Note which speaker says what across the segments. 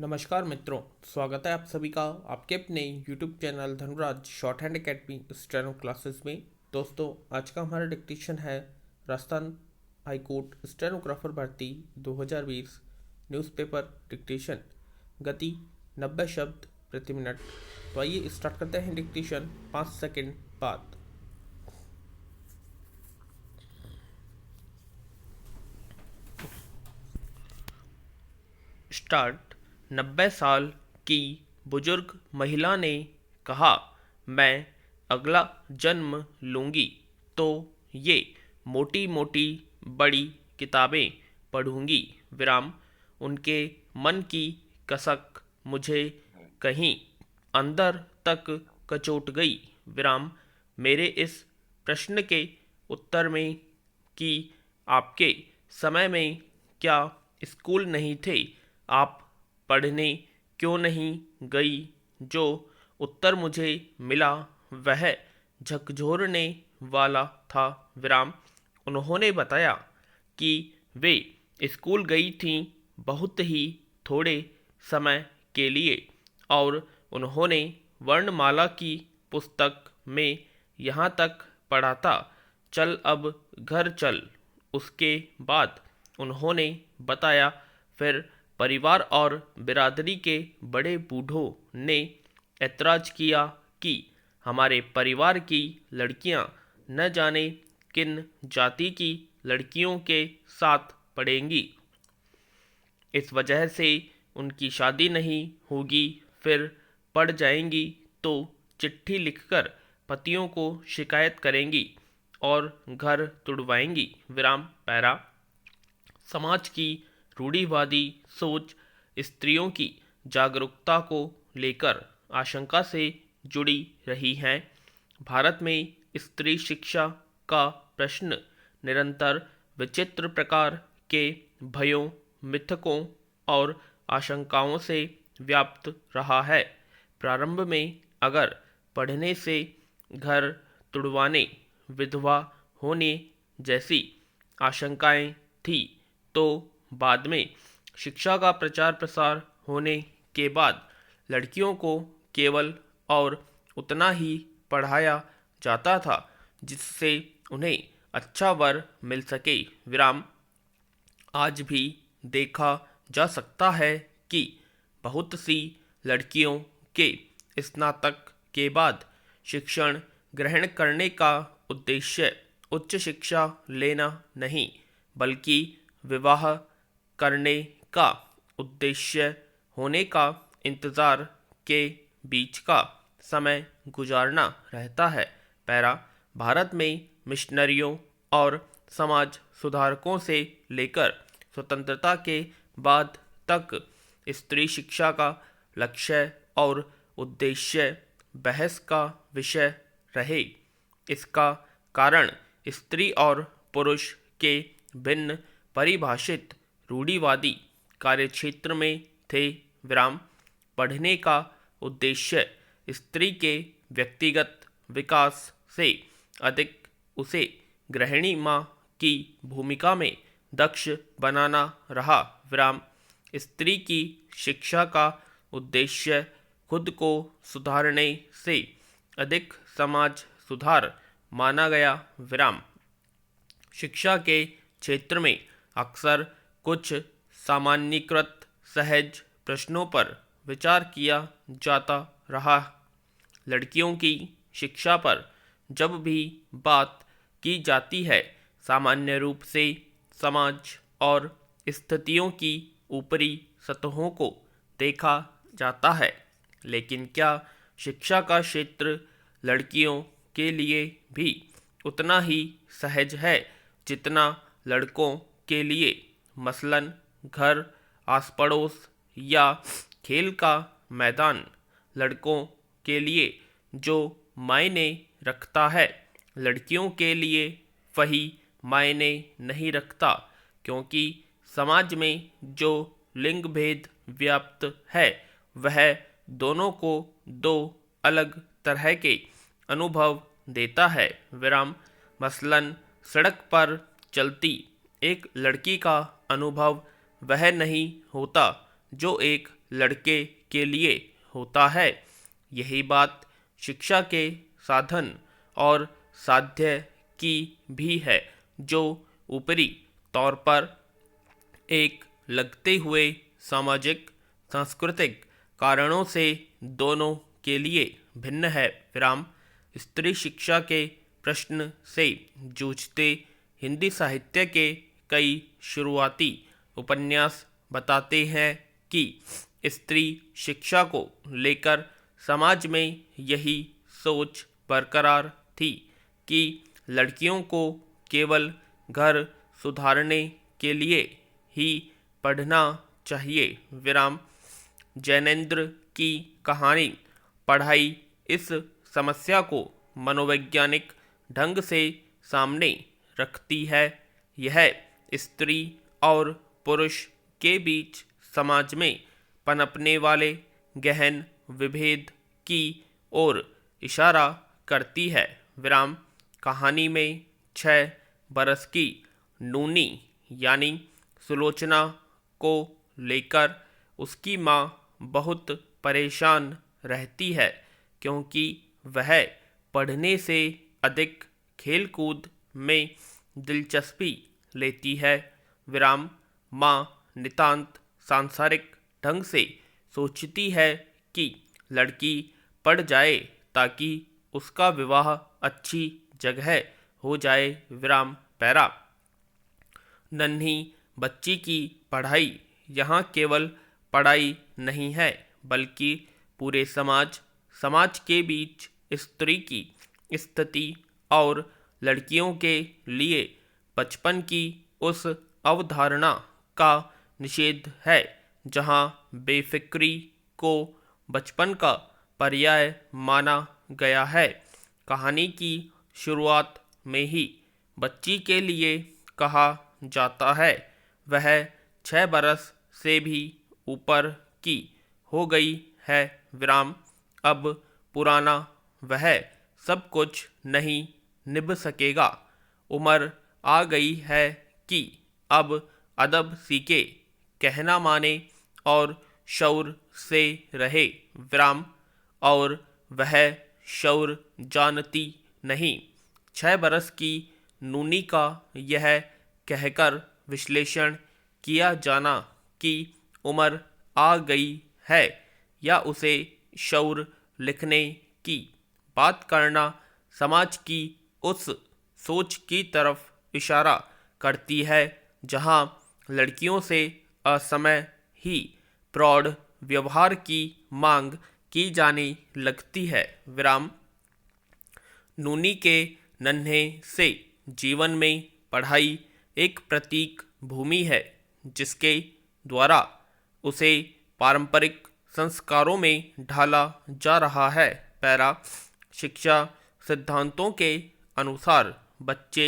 Speaker 1: नमस्कार मित्रों, स्वागत है आप सभी का आपके अपने YouTube channel Dhanuraj short hand academy steno classes में। दोस्तों, आज का हमारा डिक्टेशन है राजस्थान हाई कोर्ट स्टेनोग्राफर भर्ती 2020 न्यूज़पेपर डिक्टेशन। गति 90 शब्द प्रति मिनट। तो आइए स्टार्ट करते हैं डिक्टेशन 5 सेकंड बाद। स्टार्ट। 90 साल की बुजुर्ग महिला ने कहा, मैं अगला जन्म लूँगी तो ये मोटी मोटी बड़ी किताबें पढ़ूंगी। विराम। उनके मन की कसक मुझे कहीं अंदर तक कचोट गई। विराम। मेरे इस प्रश्न के उत्तर में कि आपके समय में क्या स्कूल नहीं थे, आप पढ़ने क्यों नहीं गई, जो उत्तर मुझे मिला वह झकझोरने वाला था। विराम। उन्होंने बताया कि वे स्कूल गई थीं बहुत ही थोड़े समय के लिए और उन्होंने वर्णमाला की पुस्तक में यहाँ तक पढ़ा था, चल अब घर चल। उसके बाद उन्होंने बताया, फिर परिवार और बिरादरी के बड़े बूढ़ों ने ऐतराज किया कि हमारे परिवार की लड़कियां न जाने किन जाति की लड़कियों के साथ पढ़ेंगी, इस वजह से उनकी शादी नहीं होगी, फिर पड़ जाएंगी तो चिट्ठी लिखकर पतियों को शिकायत करेंगी और घर तुड़वाएंगी। विराम। पैरा। समाज की रूढ़िवादी सोच स्त्रियों की जागरूकता को लेकर आशंका से जुड़ी रही है। भारत में स्त्री शिक्षा का प्रश्न निरंतर विचित्र प्रकार के भयों, मिथकों और आशंकाओं से व्याप्त रहा है। प्रारंभ में अगर पढ़ने से घर तुड़वाने, विधवा होने जैसी आशंकाएं थी, तो बाद में शिक्षा का प्रचार प्रसार होने के बाद लड़कियों को केवल और उतना ही पढ़ाया जाता था जिससे उन्हें अच्छा वर मिल सके। विराम। आज भी देखा जा सकता है कि बहुत सी लड़कियों के स्नातक के बाद शिक्षण ग्रहण करने का उद्देश्य उच्च शिक्षा लेना नहीं, बल्कि विवाह करने का उद्देश्य होने का इंतज़ार के बीच का समय गुजारना रहता है। पैरा। भारत में मिशनरियों और समाज सुधारकों से लेकर स्वतंत्रता के बाद तक स्त्री शिक्षा का लक्ष्य और उद्देश्य बहस का विषय रहे। इसका कारण स्त्री और पुरुष के भिन्न परिभाषित रूढ़िवादी कार्यक्षेत्र में थे। विराम। पढ़ने का उद्देश्य स्त्री के व्यक्तिगत विकास से अधिक उसे गृहिणी माँ की भूमिका में दक्ष बनाना रहा। विराम। स्त्री की शिक्षा का उद्देश्य खुद को सुधारने से अधिक समाज सुधार माना गया। विराम। शिक्षा के क्षेत्र में अक्सर कुछ सामान्यीकृत सहज प्रश्नों पर विचार किया जाता रहा। लड़कियों की शिक्षा पर जब भी बात की जाती है, सामान्य रूप से समाज और स्थितियों की ऊपरी सतहों को देखा जाता है, लेकिन क्या शिक्षा का क्षेत्र लड़कियों के लिए भी उतना ही सहज है जितना लड़कों के लिए? मसलन घर, आस पड़ोस या खेल का मैदान लड़कों के लिए जो मायने रखता है, लड़कियों के लिए वही मायने नहीं रखता, क्योंकि समाज में जो लिंग भेद व्याप्त है वह दोनों को दो अलग तरह के अनुभव देता है। विराम। मसलन सड़क पर चलती एक लड़की का अनुभव वह नहीं होता जो एक लड़के के लिए होता है। यही बात शिक्षा के साधन और साध्य की भी है, जो ऊपरी तौर पर एक लगते हुए सामाजिक सांस्कृतिक कारणों से दोनों के लिए भिन्न है। विराम। स्त्री शिक्षा के प्रश्न से जूझते हिंदी साहित्य के कई शुरुआती उपन्यास बताते हैं कि स्त्री शिक्षा को लेकर समाज में यही सोच बरकरार थी कि लड़कियों को केवल घर सुधारने के लिए ही पढ़ना चाहिए। विराम। जैनेंद्र की कहानी पढ़ाई इस समस्या को मनोवैज्ञानिक ढंग से सामने रखती है। यह स्त्री और पुरुष के बीच समाज में पनपने वाले गहन विभेद की ओर इशारा करती है। विराम। कहानी में 6 बरस की नूनी यानी सुलोचना को लेकर उसकी माँ बहुत परेशान रहती है, क्योंकि वह पढ़ने से अधिक खेलकूद में दिलचस्पी लेती है। विराम। माँ नितांत सांसारिक ढंग से सोचती है कि लड़की पढ़ जाए ताकि उसका विवाह अच्छी जगह हो जाए। विराम। पैरा। नन्ही बच्ची की पढ़ाई यहाँ केवल पढ़ाई नहीं है, बल्कि पूरे समाज के बीच स्त्री की स्थिति और लड़कियों के लिए बचपन की उस अवधारणा का निषेध है जहाँ बेफिक्री को बचपन का पर्याय माना गया है। कहानी की शुरुआत में ही बच्ची के लिए कहा जाता है वह 6 बरस से भी ऊपर की हो गई है। विराम। अब पुराना वह सब कुछ नहीं निभ सकेगा। उम्र आ गई है कि अब अदब सीखे, कहना माने और शौर से रहे। विराम। और वह शौर जानती नहीं। 6 बरस की नूनी का यह कहकर विश्लेषण किया जाना कि उम्र आ गई है या उसे शौर लिखने की बात करना समाज की उस सोच की तरफ इशारा करती है जहां लड़कियों से असमय ही प्रौढ़ व्यवहार की मांग की जाने लगती है। विराम। नूनी के नन्हे से जीवन में पढ़ाई एक प्रतीक भूमि है जिसके द्वारा उसे पारंपरिक संस्कारों में ढाला जा रहा है। पैरा। शिक्षा सिद्धांतों के अनुसार बच्चे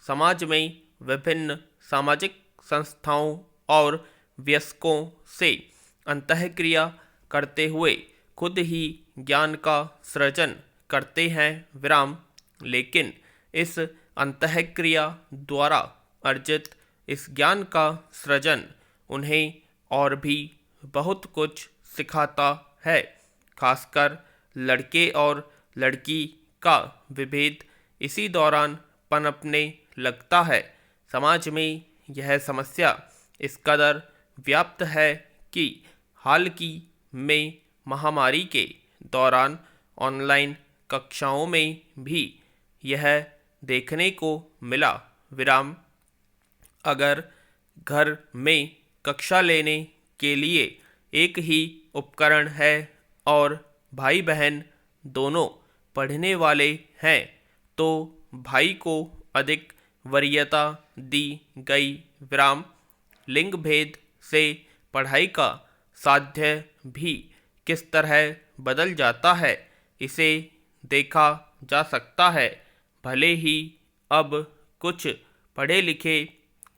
Speaker 1: समाज में विभिन्न सामाजिक संस्थाओं और वयस्कों से अंतःक्रिया करते हुए खुद ही ज्ञान का सृजन करते हैं। विराम। लेकिन इस अंतःक्रिया द्वारा अर्जित इस ज्ञान का सृजन उन्हें और भी बहुत कुछ सिखाता है। खासकर लड़के और लड़की का विभेद इसी दौरान पनपने लगता है। समाज में यह समस्या इस कदर व्याप्त है कि हाल की में महामारी के दौरान ऑनलाइन कक्षाओं में भी यह देखने को मिला। विराम। अगर घर में कक्षा लेने के लिए एक ही उपकरण है और भाई बहन दोनों पढ़ने वाले हैं तो भाई को अधिक वरीयता दी गई। विराम। लिंग भेद से पढ़ाई का साध्य भी किस तरह बदल जाता है इसे देखा जा सकता है। भले ही अब कुछ पढ़े लिखे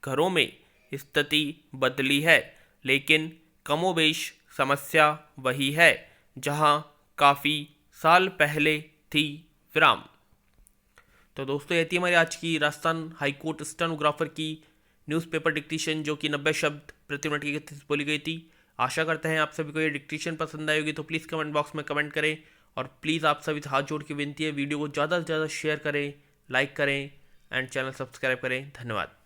Speaker 1: घरों में स्थिति बदली है, लेकिन कमोबेश समस्या वही है जहां काफ़ी साल पहले थी। विराम। तो दोस्तों, ये थी हमारी आज की राजस्थान हाईकोर्ट स्टेनोग्राफर की न्यूज़पेपर डिक्टेशन, जो कि 90 शब्द प्रति मिनट की गति से बोली गई थी। आशा करते हैं आप सभी को ये डिक्टेशन पसंद आई होगी, तो प्लीज़ कमेंट बॉक्स में कमेंट करें और प्लीज़ आप सभी से हाथ जोड़ के विनती है, वीडियो को ज़्यादा से ज़्यादा शेयर करें, लाइक करें एंड चैनल सब्सक्राइब करें। धन्यवाद।